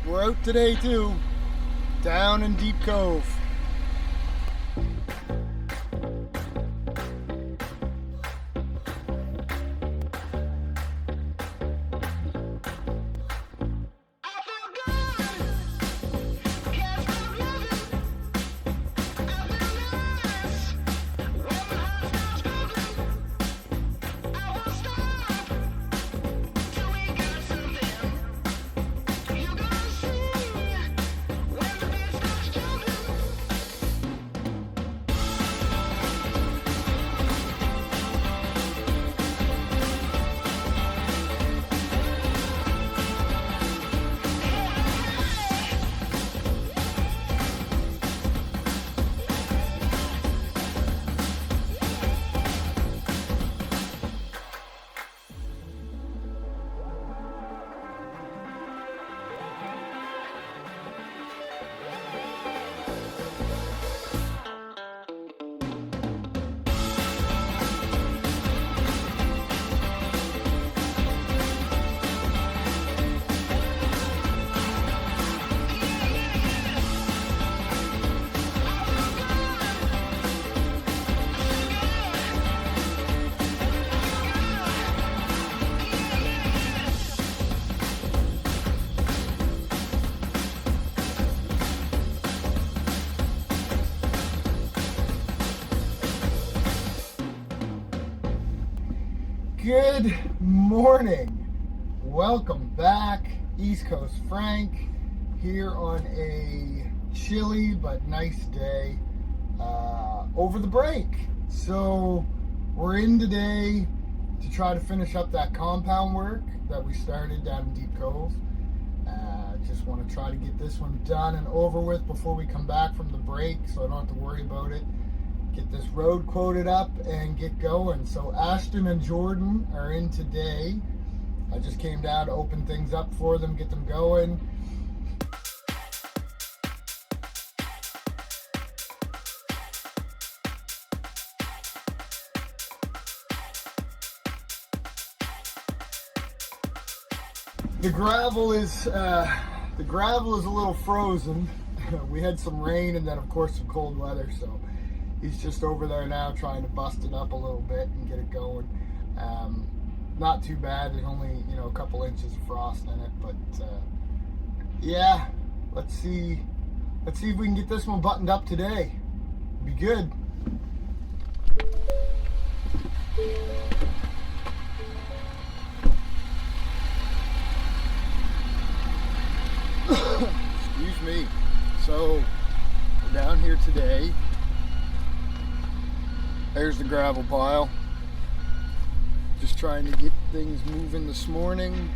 We're out today too, down in Deep Cove. Good morning. Welcome back. East Coast Frank here on a chilly but nice day over the break. So we're in today to try to finish up that compound work that we started down in Deep Cove. Just want to try to get this one done and over with before we come back from the break so I don't have to worry about it. Get this road quoted up and get going. So Ashton and Jordan are in today. I just came down to open things up for them, get them going. The gravel is a little frozen. We had some rain and then of course some cold weather, so he's just over there now trying to bust it up a little bit and get it going. Not too bad. There's only, a couple inches of frost in it, but yeah, let's see if we can get this one buttoned up today. Be good. Excuse me. So we're down here today. There's the gravel pile. Just trying to get things moving this morning.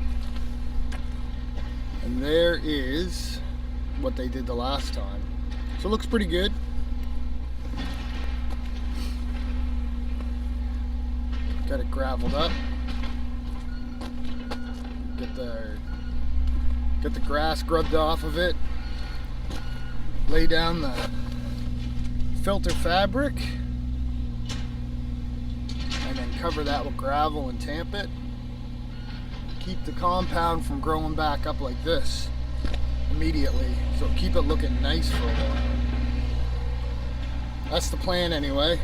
And there is what they did the last time. So it looks pretty good. Got it graveled up. Get the grass grubbed off of it. Lay down the filter fabric. And then cover that with gravel and tamp it. Keep the compound from growing back up like this immediately. So keep it looking nice for a while. That's the plan anyway.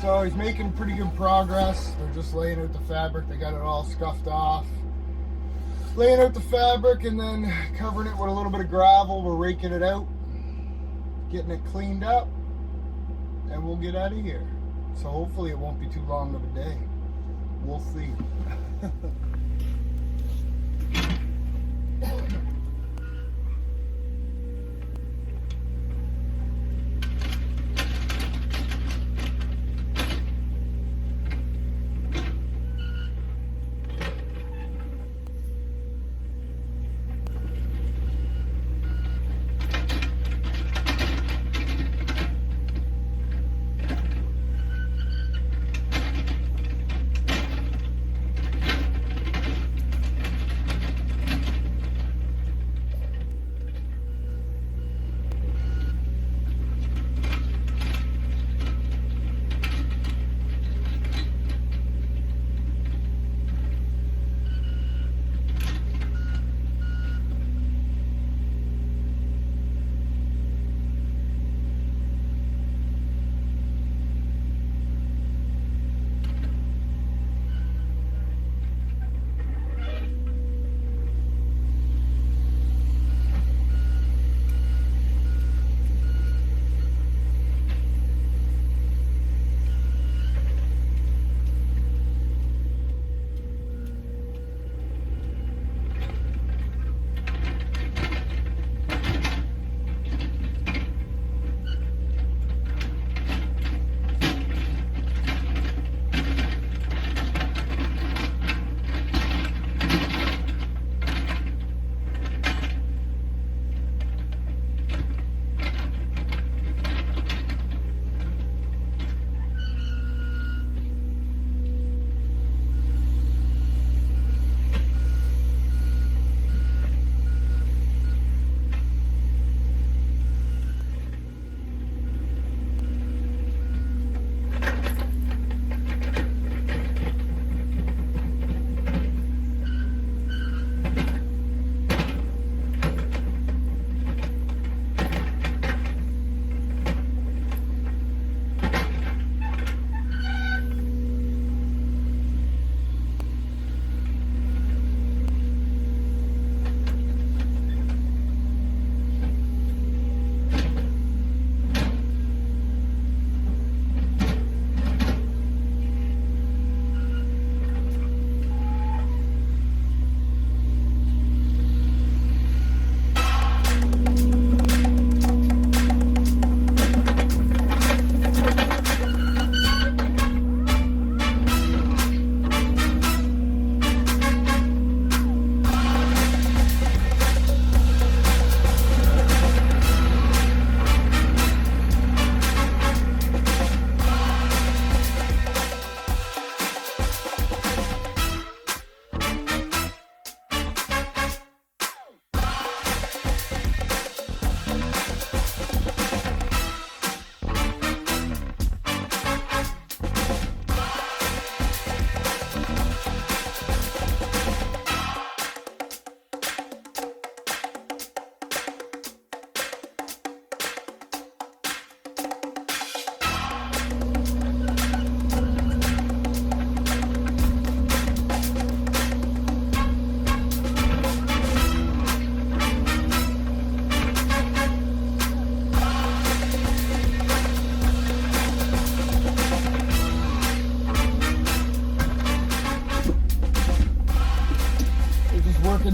So he's making pretty good progress. They're just laying out the fabric. They got it all scuffed off. Laying out the fabric and then covering it with a little bit of gravel. We're raking it out, getting it cleaned up, and we'll get out of here. So hopefully it won't be too long of a day. We'll see.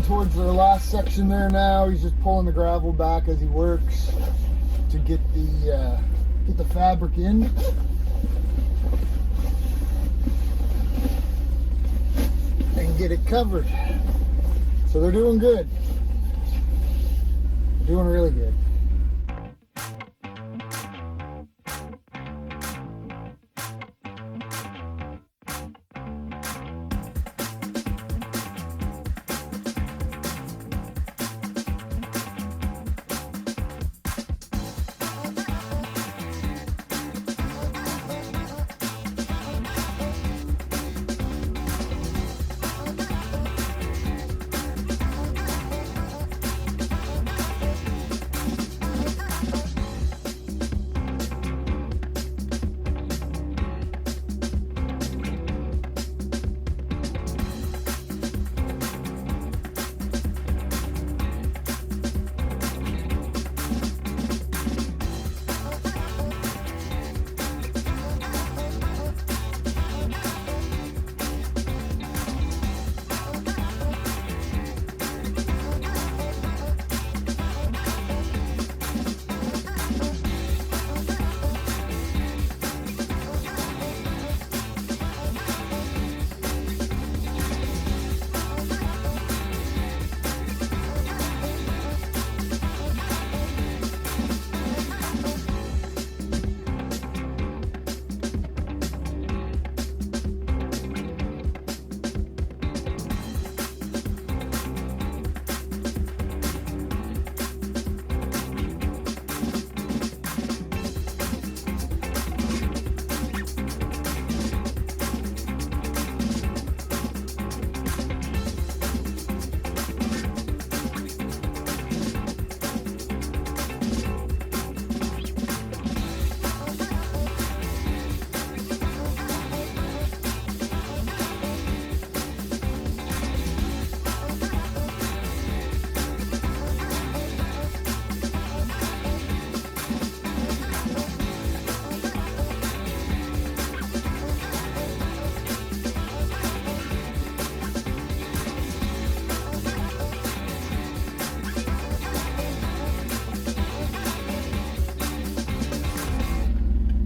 Towards the last section there now. He's just pulling the gravel back as he works to get the fabric in. And get it covered. So they're doing good. They're doing really good.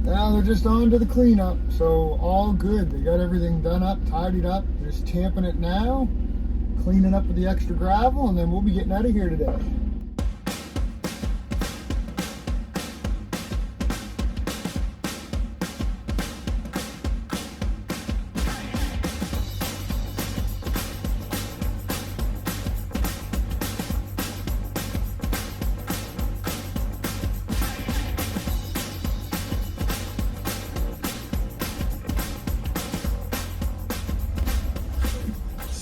Now they're just on to the cleanup, so all good. They got everything done up, tidied up, just tamping it now, cleaning up with the extra gravel, and then we'll be getting out of here today.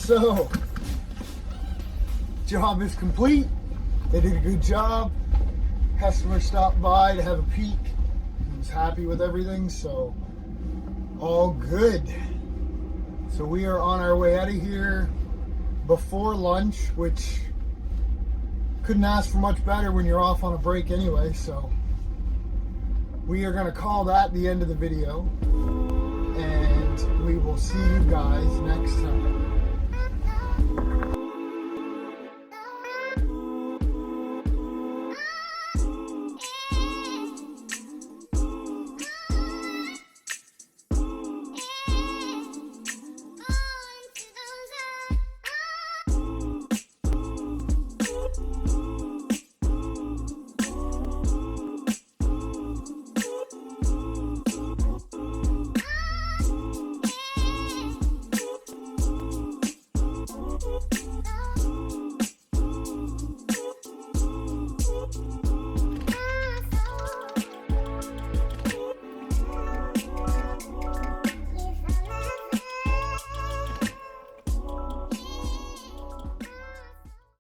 So, job is complete. They did a good job. Customer stopped by to have a peek. He was happy with everything, so all good. So we are on our way out of here before lunch, which couldn't ask for much better when you're off on a break anyway. So we are going to call that the end of the video, and we will see you guys next time.